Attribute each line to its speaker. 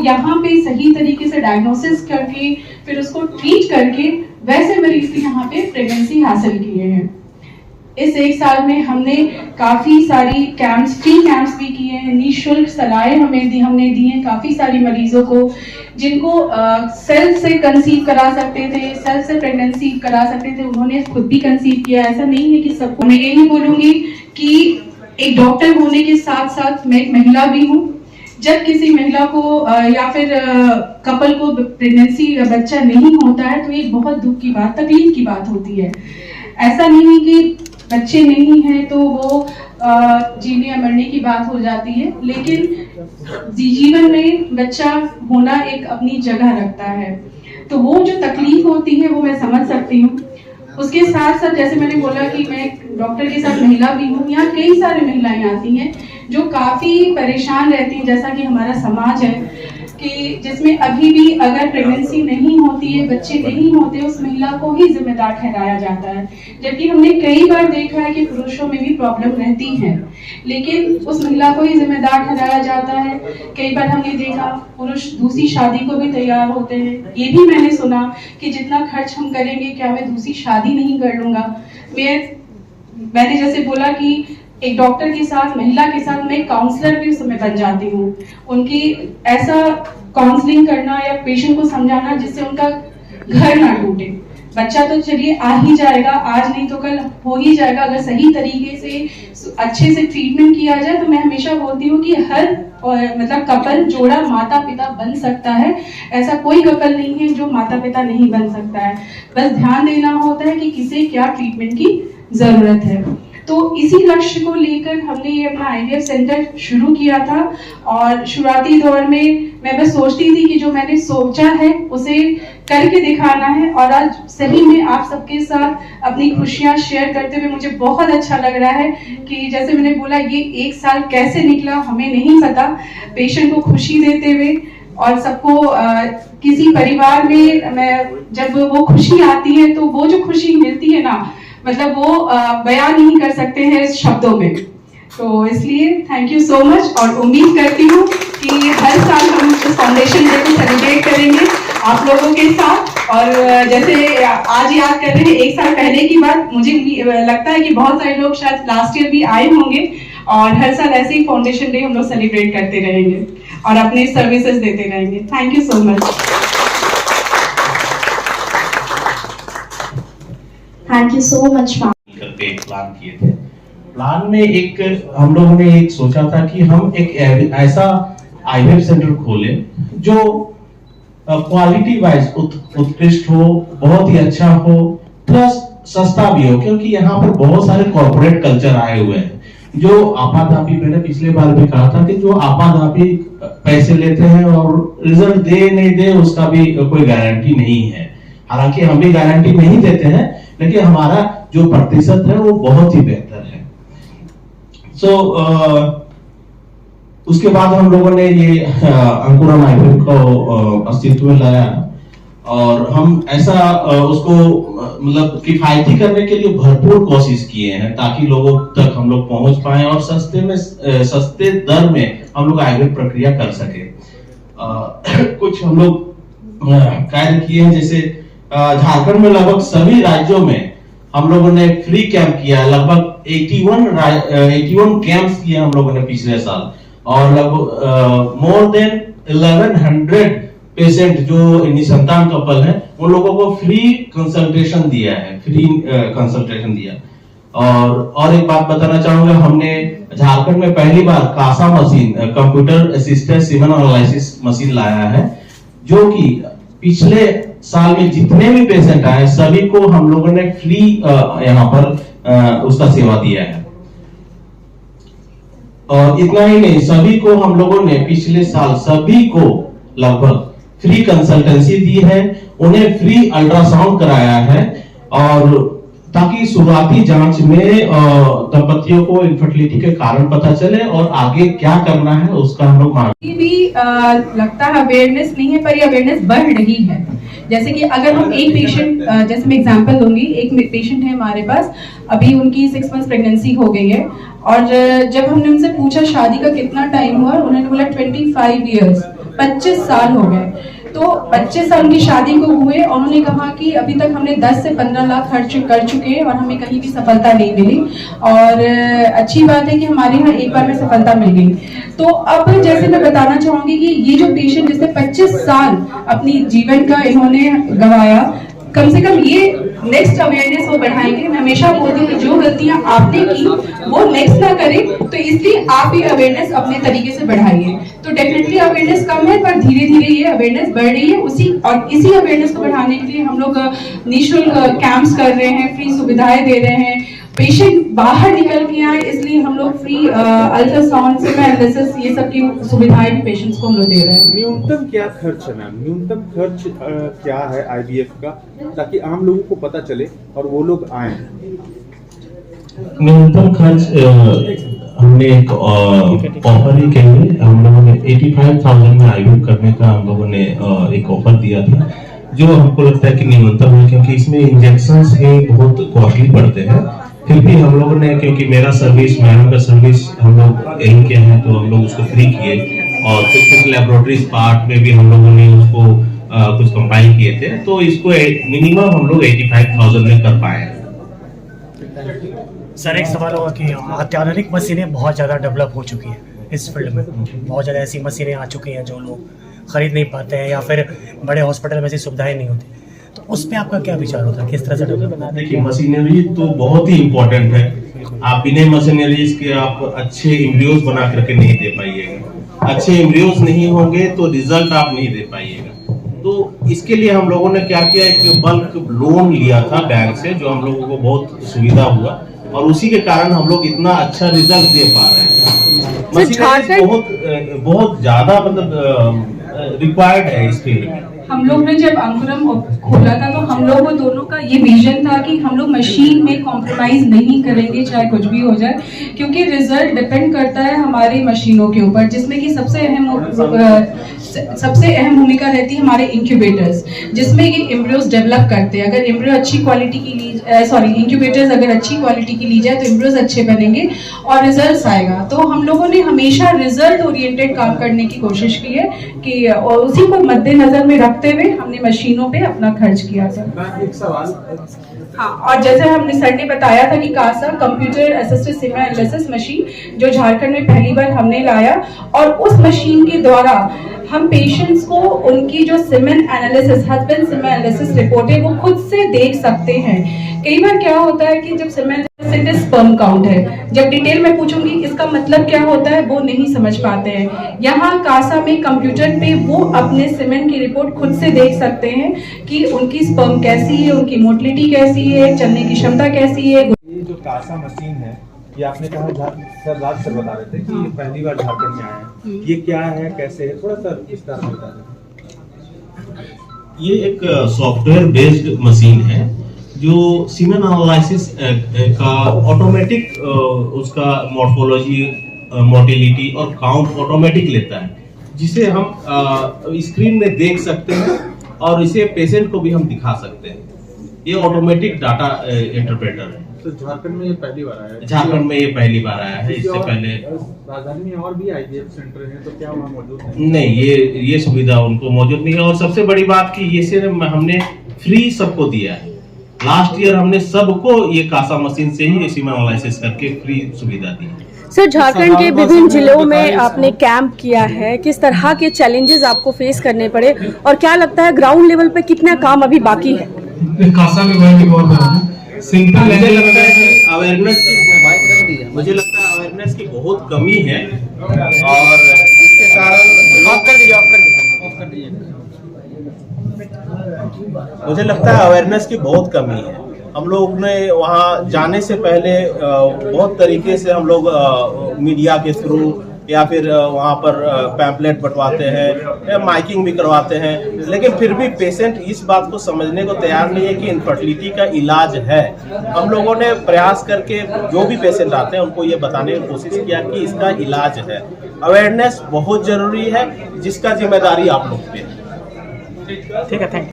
Speaker 1: यहाँ पे सही तरीके से डायग्नोसिस करके फिर उसको ट्रीट करके वैसे मरीज भी यहाँ पे प्रेगनेंसी हासिल किए हैं। इस 1 साल में हमने काफ़ी सारी फ्री कैंप्स भी किए हैं, निःशुल्क सलाहें हमने दी हैं काफ़ी सारी मरीजों को, जिनको सेल्फ से कंसीव करा सकते थे, सेल्फ से प्रेगनेंसी करा सकते थे, उन्होंने खुद भी कंसीव किया। ऐसा नहीं है कि सबको। मैं यही बोलूँगी कि एक डॉक्टर होने के साथ साथ मैं एक महिला भी हूँ। जब किसी महिला को या फिर कपल को प्रेगनेंसी बच्चा नहीं होता है तो ये बहुत दुख की बात, तकलीफ की बात होती है। ऐसा नहीं है कि बच्चे नहीं हैं तो वो जीने या मरने की बात हो जाती है, लेकिन जीवन में बच्चा होना एक अपनी जगह रखता है, तो वो जो तकलीफ होती है वो मैं समझ सकती हूँ। उसके साथ साथ जैसे मैंने बोला कि मैं डॉक्टर के साथ महिला भी हूँ, यहाँ कई सारी महिलाएं आती हैं जो काफ़ी परेशान रहती हैं, जैसा कि हमारा समाज है कि जिसमें अभी भी अगर प्रेगनेंसी नहीं होती है, बच्चे नहीं होते, उस महिला को ही जिम्मेदार ठहराया जाता है, जबकि हमने कई बार देखा है कि पुरुषों में भी प्रॉब्लम रहती है, लेकिन उस महिला को ही जिम्मेदार ठहराया जाता है। कई बार हमने देखा पुरुष दूसरी शादी को भी तैयार होते हैं। ये भी मैंने सुना कि जितना खर्च हम करेंगे, क्या मैं दूसरी शादी नहीं कर लूंगा। मैंने जैसे बोला कि एक डॉक्टर के साथ, महिला के साथ मैं काउंसलर भी उस समय बन जाती हूँ। उनकी ऐसा काउंसलिंग करना या पेशेंट को समझाना जिससे उनका घर ना टूटे। बच्चा तो चलिए आ ही जाएगा, आज नहीं तो कल हो ही जाएगा, अगर सही तरीके से अच्छे से ट्रीटमेंट किया जाए। तो मैं हमेशा बोलती हूँ कि हर मतलब कपल, जोड़ा माता पिता बन सकता है। ऐसा कोई कपल नहीं है जो माता पिता नहीं बन सकता है, बस ध्यान देना होता है कि किसे क्या ट्रीटमेंट की जरूरत है। तो इसी लक्ष्य को लेकर हमने ये अपना IVF सेंटर शुरू किया था, और शुरुआती दौर में मैं बस सोचती थी कि जो मैंने सोचा है उसे करके दिखाना है, और आज सही में आप सबके साथ अपनी खुशियां शेयर करते हुए मुझे बहुत अच्छा लग रहा है कि जैसे मैंने बोला ये 1 साल कैसे निकला हमें नहीं पता, पेशेंट को खुशी देते हुए और सबको किसी परिवार में जब वो खुशी आती है तो वो जो खुशी मिलती है ना, मतलब वो बयान नहीं कर सकते हैं इस शब्दों में। तो इसलिए थैंक यू सो मच, और उम्मीद करती हूँ कि हर साल हम इस फाउंडेशन डे को सेलिब्रेट करेंगे आप लोगों के साथ। और जैसे आज याद कर रहे हैं 1 साल पहले की बात, मुझे लगता है कि बहुत सारे लोग शायद लास्ट ईयर भी आए होंगे, और हर साल ऐसे ही फाउंडेशन डे हम लोग सेलिब्रेट करते रहेंगे और अपने सर्विसेज देते रहेंगे। Thank you so much.
Speaker 2: Thank you so much.
Speaker 3: करके प्लान किए थे। प्लान में एक हम लोगों ने एक सोचा था कि हम एक ऐसा IVF सेंटर खोलें जो क्वालिटी वाइज उत्कृष्ट हो, बहुत ही अच्छा हो, प्लस सस्ता भी हो, क्योंकि यहाँ पर बहुत सारे कॉर्पोरेट कल्चर आए हुए हैं जो आपाधापी, मैंने पिछले बार भी कहा था कि जो आपाधापी पैसे लेते हैं और रिजल्ट दे नहीं दे उसका भी कोई गारंटी नहीं है। हालांकि हम भी गारंटी नहीं देते हैं, लेकिन हमारा जो प्रतिशत है वो बहुत ही बेहतर है। उसके बाद हम लोगों ने ये अंकुरम IVF को अस्तित्व में लाया, और हम ऐसा उसको मतलब किफायती करने के लिए भरपूर कोशिश किए हैं ताकि लोगों तक हम लोग पहुंच पाए और सस्ते दर में हम लोग IVF प्रक्रिया कर सके। कुछ हम लोग कार्य किए हैं, जैसे झारखंड में लगभग सभी राज्यों में हम लोगों ने फ्री कैंप किया, लगभग 81 कैंप्स किए हम लोगों ने पिछले साल, और लगभग मोर देन 1100 पेशेंट जो निसंतान कपल है उन लोगों को फ्री कंसल्टेशन दिया है, और एक बात बताना चाहूंगा, हमने झारखंड में पहली बार CASA machine, computer assisted semen analysis machine लाया है, जो कि पिछले साल में जितने भी पेशेंट आए सभी को हम लोगों ने फ्री यहाँ पर उसका सेवा दिया है। और इतना ही नहीं, सभी को हम लोगों ने पिछले साल सभी को लगभग फ्री कंसल्टेंसी दी है, उन्हें फ्री अल्ट्रासाउंड कराया है, और ताकि शुरुआती जांच में दंपतियों को इनफर्टिलिटी के कारण पता चले और आगे क्या करना है उसका हम लोग
Speaker 1: भी लगता है अवेयरनेस नहीं है, पर ये अवेयरनेस बढ़ रही है। जैसे कि अगर हम एक पेशेंट, जैसे मैं एग्जांपल दूंगी, एक पेशेंट है हमारे पास, अभी उनकी 6 मंथ्स प्रेगनेंसी हो गई है, और जब हमने उनसे पूछा शादी का कितना टाइम हुआ, उन्होंने बोला 25 इयर्स। 25 साल हो गए। तो 25 साल की शादी को हुए, उन्होंने कहा कि अभी तक हमने 10 से 15 लाख खर्च कर चुके हैं और हमें कहीं भी सफलता नहीं मिली। और अच्छी बात है कि हमारे यहाँ एक बार में सफलता मिल गई। तो अब जैसे मैं बताना चाहूंगी कि ये जो पेशेंट जिसने 25 साल अपनी जीवन का इन्होंने गंवाया, कम से कम ये नेक्स्ट अवेयरनेस वो बढ़ाएंगे। मैं हमेशा बोलती हूँ कि जो गलतियां आपने की वो नेक्स्ट ना करें, तो इसलिए आप ये अवेयरनेस अपने तरीके से बढ़ाइए। तो डेफिनेटली अवेयरनेस कम है, पर धीरे धीरे ये अवेयरनेस बढ़ रही है। इसी अवेयरनेस को बढ़ाने के लिए हम लोग निःशुल्क कैंप्स कर रहे हैं, फ्री सुविधाएं दे रहे हैं। पेशेंट बाहर निकल के आए, इसलिए हम लोग फ्री अल्ट्रासाउंड से एनालिसिस ये सब की सुविधाएं भी पेशेंट्स को हम लोग दे रहे हैं।
Speaker 4: न्यूनतम क्या खर्च है मैम, न्यूनतम खर्च क्या है आईवीएफ का, ताकि आम लोगों को पता चले और वो लोग आए?
Speaker 3: न्यूनतम खर्च हमने एक ऑफर ही कहेंगे, हम लोगों ने 85,000 में आईवीएफ करने का हम लोगों ने एक ऑफर दिया था, जो हमको लगता है कि न्यूनतम है, क्योंकि इसमें इंजेक्शंस ही बहुत कॉस्टली पड़ते हैं। फिर भी हम लोगों ने, क्योंकि मेरा सर्विस, मैडम का सर्विस हम लोग यही किया है, तो हम लोग उसको फ्री किए। और फिर कुछ लेबोरेटरी पार्ट में भी हम लोगों ने उसको कुछ कंपाइल किए थे, तो इसको मिनिमम हम लोग 85,000 में कर पाए।
Speaker 5: सर एक सवाल होगा कि अत्याधुनिक मशीनें बहुत ज़्यादा डेवलप हो चुकी हैं इस फील्ड में, बहुत ज़्यादा ऐसी मशीनें आ चुकी हैं जो लोग खरीद नहीं पाते हैं या फिर बड़े हॉस्पिटल में ऐसी सुविधाएं नहीं होती, तो उस पर आपका क्या विचार होता है, किस तरह से डेवलप?
Speaker 3: देखिए, मशीनरी तो बहुत ही इम्पोर्टेंट है। आप बिना मशीनरीज के आप अच्छे एम्ब्रियोज बना करके नहीं दे पाइएगा। अच्छे एम्ब्रियोज नहीं होंगे तो रिजल्ट आप नहीं दे पाइएगा। तो इसके लिए हम लोगों ने क्या किया, एक बल्क लोन लिया था बैंक से, जो हम लोगों को बहुत सुविधा हुआ और उसी के कारण हम लोग इतना अच्छा रिजल्ट दे पा रहे हैं। मशीनरी बहुत ज्यादा मतलब रिक्वायर्ड है इस फील्ड में।
Speaker 1: हम लोग ने जब अंकुरम खोला था, तो हम लोगों दोनों का ये विजन था कि हम लोग मशीन में कॉम्प्रोमाइज नहीं करेंगे, चाहे कुछ भी हो जाए, क्योंकि रिजल्ट डिपेंड करता है हमारी मशीनों के ऊपर, जिसमें कि सबसे अहम भूमिका रहती है हमारे इंक्यूबेटर्स, जिसमें ये एम्ब्रियोज डेवलप करते हैं। अगर एम्ब्रियो अच्छी क्वालिटी की इंक्यूबेटर्स अगर अच्छी क्वालिटी की ली जाए तो एम्ब्रियोज अच्छे बनेंगे और रिजल्ट आएगा। तो हम लोगों ने हमेशा रिजल्ट ओरिएंटेड काम करने की कोशिश की है कि, और उसी को मद्देनजर में रखते हुए हमने मशीनों पे अपना खर्च किया था।
Speaker 4: एक सवाल,
Speaker 1: हाँ, और जैसे हमने सर ने बताया था कि CASA computer assisted semen analysis machine जो झारखंड में पहली बार हमने लाया, और उस मशीन के द्वारा हम पेशेंट्स को उनकी जो semen analysis, husband semen analysis report है, वो खुद से देख सकते हैं। कई बार क्या होता है कि जब सीमेन स्पर्म काउंट है, जब डिटेल में पूछूंगी इसका मतलब क्या होता है, वो नहीं समझ पाते हैं। यहाँ कासा में कंप्यूटर पे वो अपने सीमेन की रिपोर्ट खुद से देख सकते हैं कि उनकी स्पर्म कैसी है, उनकी मोटिलिटी कैसी है, चलने की क्षमता कैसी है।
Speaker 4: ये जो कासा मशीन है, ये आपने कहा सर, राज सर बता रहे थे कि ये पहली बार झारखंड में आया है, ये क्या है, कैसे है, थोड़ा सा विस्तार में बता दें।
Speaker 3: ये एक सॉफ्टवेयर बेस्ड मशीन है जो सीमेन एनालिसिस का ऑटोमेटिक उसका मॉर्फोलॉजी, मोटिलिटी और काउंट ऑटोमेटिक लेता है, जिसे हम स्क्रीन में देख सकते हैं और इसे पेशेंट को भी हम दिखा सकते हैं। ये ऑटोमेटिक डाटा इंटरप्रेटर है।
Speaker 4: तो झारखंड में ये पहली बार आया है?
Speaker 3: झारखंड में ये पहली बार आया है। इससे पहले
Speaker 4: राजधानी में और भी आईवीएफ सेंटर हैं, तो क्या वहाँ मौजूद है?
Speaker 3: नहीं, ये सुविधा उनको मौजूद नहीं है। और सबसे बड़ी बात कि ये सिर्फ हमने फ्री सबको दिया है। लास्ट ईयर हमने सबको ये कासा मशीन से ही सीमेन एनालिसिस करके फ्री सुविधा दी है।
Speaker 6: सर, झारखंड के विभिन्न जिलों में आपने कैंप किया है, किस तरह के चैलेंजेस आपको फेस करने पड़े और क्या लगता है ग्राउंड लेवल पे कितना काम अभी बाकी है?
Speaker 7: कासा में सिंपल
Speaker 3: मुझे लगता है अवेयरनेस की बहुत कमी है और जिसके कारण मुझे लगता है अवेयरनेस की बहुत कमी है। हम लोग ने वहाँ जाने से पहले बहुत तरीके से हम लोग मीडिया के थ्रू या फिर वहाँ पर पैम्पलेट बंटवाते हैं या माइकिंग भी करवाते हैं, लेकिन फिर भी पेशेंट इस बात को समझने को तैयार नहीं है कि इनफर्टिलिटी का इलाज है। हम लोगों ने प्रयास करके जो भी पेशेंट आते हैं उनको ये बताने की कोशिश किया कि इसका इलाज है। अवेयरनेस बहुत जरूरी है, जिसका जिम्मेदारी आप लोग पे है।
Speaker 5: ठीक है, थैंक यू।